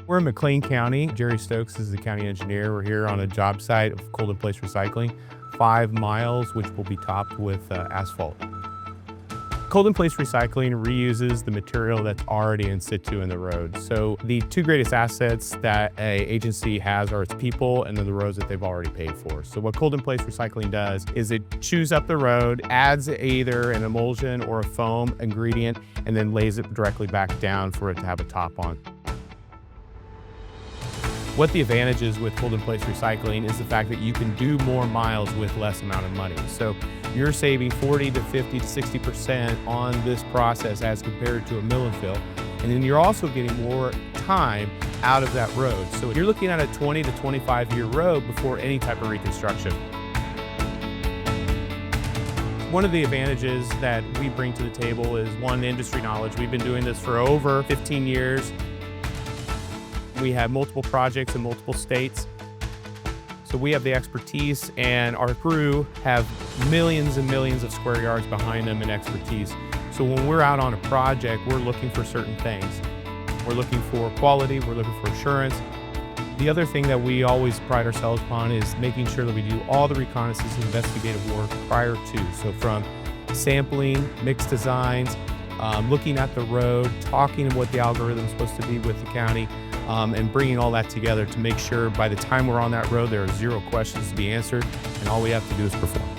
We're in McLean County. Jerry Stokes is the county engineer. We're here on a job site of cold-in-place recycling, 5 miles, which will be topped with asphalt. Cold-in-place recycling reuses the material that's already in situ in the road. So the two greatest assets that an agency has are its people and then the roads that they've already paid for. So what cold-in-place recycling does is it chews up the road, adds either an emulsion or a foam ingredient, and then lays it directly back down for it to have a top on. What the advantage is with cold-in-place recycling is the fact that you can do more miles with less amount of money. So you're saving 40 to 50 to 60% on this process as compared to a mill and fill. And then you're also getting more time out of that road. So you're looking at a 20 to 25-year road before any type of reconstruction. One of the advantages that we bring to the table is, one, industry knowledge. We've been doing this for over 15 years. We have multiple projects in multiple states. So we have the expertise, and our crew have millions and millions of square yards behind them and expertise. So when we're out on a project, we're looking for certain things. We're looking for quality, we're looking for assurance. The other thing that we always pride ourselves upon is making sure that we do all the reconnaissance and investigative work prior to. So from sampling, mix designs, looking at the road, talking what the algorithm is supposed to be with the county, and bringing all that together to make sure by the time we're on that road, there are zero questions to be answered, and all we have to do is perform.